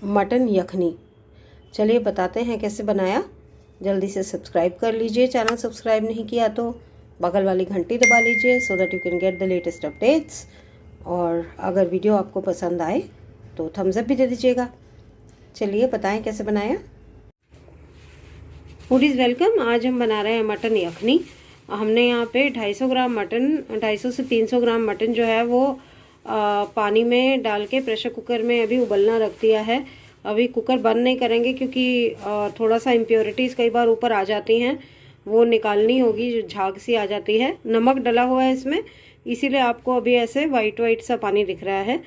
Mutton यखनी। चलिए बताते हैं कैसे बनाया। जल्दी से सब्सक्राइब कर लीजिए, चैनल सब्सक्राइब नहीं किया तो बगल वाली घंटी दबा लीजिए so that you can get the latest updates. और अगर वीडियो आपको पसंद आए तो थम्स अप भी दे दीजिएगा। चलिए बताएं कैसे बनाया। Foodies welcome. आज हम बना रहे हैं मटन यखनी। हमने यहाँ पे 250 ग्राम मटन, 250 से 300 ग्राम मटन जो है वो पानी में डाल के प्रेशर कुकर में अभी उबलना रख दिया है। अभी कुकर बंद नहीं करेंगे क्योंकि थोड़ा सा इम्प्योरिटीज़ कई बार ऊपर आ जाती हैं, वो निकालनी होगी, जो झाग सी आ जाती है। नमक डला हुआ है इसमें, इसीलिए आपको अभी ऐसे वाइट वाइट सा पानी दिख रहा है।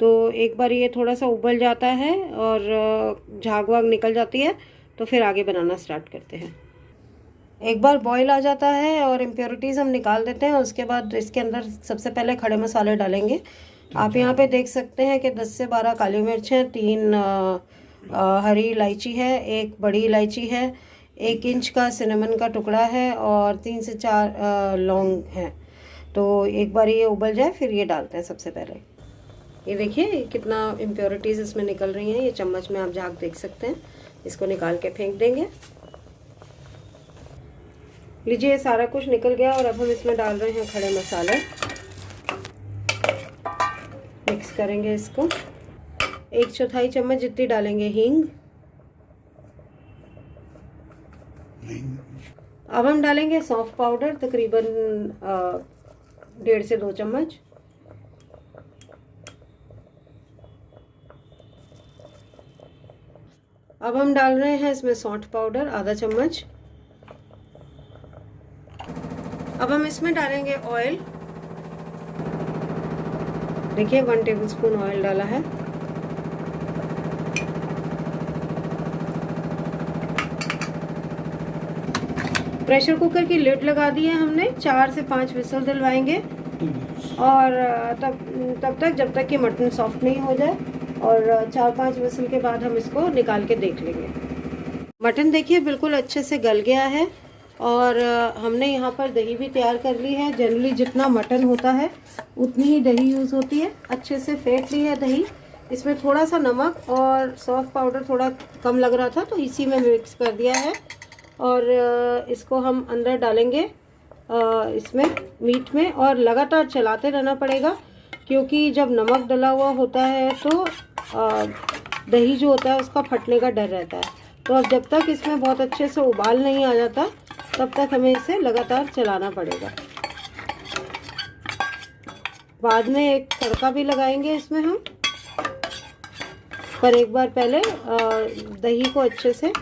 तो एक बार ये थोड़ा सा उबल जाता है और झाग वाग निकल जाती है तो फिर आगे बनाना स्टार्ट करते हैं। एक बार बॉईल आ जाता है और इम्प्योरिटीज़ हम निकाल देते हैं। उसके बाद इसके अंदर सबसे पहले खड़े मसाले डालेंगे। आप यहाँ पे देख सकते हैं कि 10 से 12 काली मिर्च हैं, 3 हरी इलायची है, 1 बड़ी इलायची है, 1 इंच का सिनेमन का टुकड़ा है और 3 से 4 लौंग हैं। तो एक बार ये उबल जाए फिर ये डालते हैं। सबसे पहले ये देखिए कितना इम्प्योरिटीज़ इसमें निकल रही हैं। ये चम्मच में आप झाग देख सकते हैं। इसको निकाल के फेंक देंगे। लीजिए सारा कुछ निकल गया और अब हम इसमें डाल रहे हैं खड़े मसाले। मिक्स करेंगे इसको। 1/4 चम्मच जितनी डालेंगे हींग। अब हम डालेंगे सौंफ पाउडर, तकरीबन 1.5 से 2 चम्मच। अब हम डाल रहे हैं इसमें सौंठ पाउडर आधा चम्मच। अब हम इसमें डालेंगे ऑयल। देखिए 1 टेबलस्पून ऑयल डाला है। प्रेशर कुकर की लिड लगा दी है हमने। 4 से 5 विसल दिलवाएंगे और तब तक जब तक कि मटन सॉफ्ट नहीं हो जाए। और 4-5 विसल के बाद हम इसको निकाल के देख लेंगे। मटन देखिए बिल्कुल अच्छे से गल गया है और हमने यहाँ पर दही भी तैयार कर ली है। जनरली जितना मटन होता है उतनी ही दही यूज़ होती है। अच्छे से फेंट ली है दही। इसमें थोड़ा सा नमक और सौंफ पाउडर थोड़ा कम लग रहा था तो इसी में मिक्स कर दिया है। और इसको हम अंदर डालेंगे इसमें मीट में और लगातार चलाते रहना पड़ेगा क्योंकि जब नमक डला हुआ होता है तो दही जो होता है उसका फटने का डर रहता है। तो अब जब तक इसमें बहुत अच्छे से उबाल नहीं आ जाता तब तक हमें इसे लगातार चलाना पड़ेगा। बाद में एक तड़का भी लगाएंगे इसमें हम, पर एक बार पहले दही को अच्छे से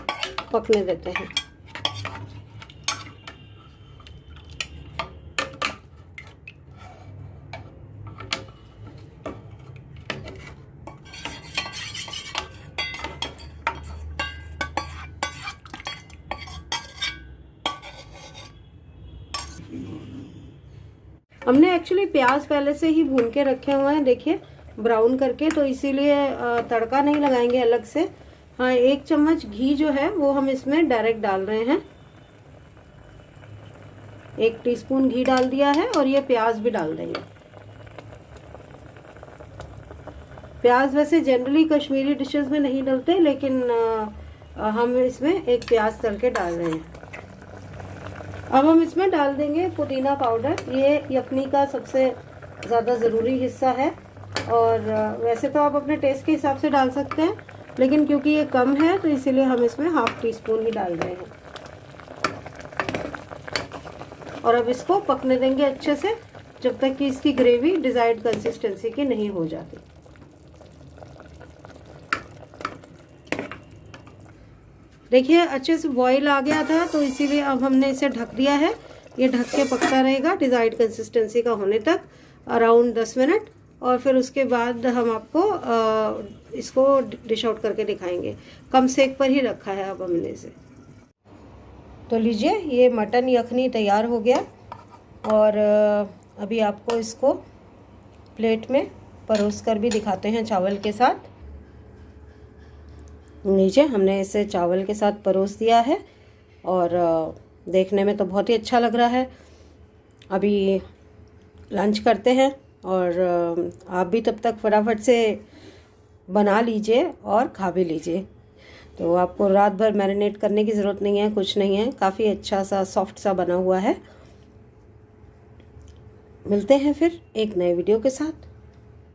पकने देते हैं। हमने एक्चुअली प्याज पहले से ही भून के रखे हुए हैं, देखिए ब्राउन करके, तो इसीलिए तड़का नहीं लगाएंगे अलग से। हाँ, 1 चम्मच घी जो है वो हम इसमें डायरेक्ट डाल रहे हैं। 1 टीस्पून घी डाल दिया है और ये प्याज भी डाल देंगे। प्याज वैसे जनरली कश्मीरी डिशेस में नहीं डलते, लेकिन हम इसमें एक प्याज तल के डाल रहे हैं। अब हम इसमें डाल देंगे पुदीना पाउडर। ये यखनी का सबसे ज़्यादा ज़रूरी हिस्सा है और वैसे तो आप अपने टेस्ट के हिसाब से डाल सकते हैं, लेकिन क्योंकि ये कम है तो इसीलिए हम इसमें 1/2 टीस्पून ही डाल रहे हैं। और अब इसको पकने देंगे अच्छे से जब तक कि इसकी ग्रेवी डिज़ायर्ड कंसिस्टेंसी की नहीं हो जाती। देखिए अच्छे से बॉईल आ गया था तो इसीलिए अब हमने इसे ढक दिया है। ये ढक के पकता रहेगा डिज़ायर्ड कंसिस्टेंसी का होने तक, अराउंड 10 मिनट। और फिर उसके बाद हम आपको इसको डिश आउट करके दिखाएंगे। कम सेक पर ही रखा है अब हमने इसे। तो लीजिए ये मटन यखनी तैयार हो गया और अभी आपको इसको प्लेट में परोस कर भी दिखाते हैं चावल के साथ। नीचे हमने इसे चावल के साथ परोस दिया है और देखने में तो बहुत ही अच्छा लग रहा है। अभी लंच करते हैं और आप भी तब तक फटाफट से बना लीजिए और खा भी लीजिए। तो आपको रात भर मैरिनेट करने की ज़रूरत नहीं है, कुछ नहीं है, काफ़ी अच्छा सा सॉफ्ट सा बना हुआ है। मिलते हैं फिर एक नए वीडियो के साथ।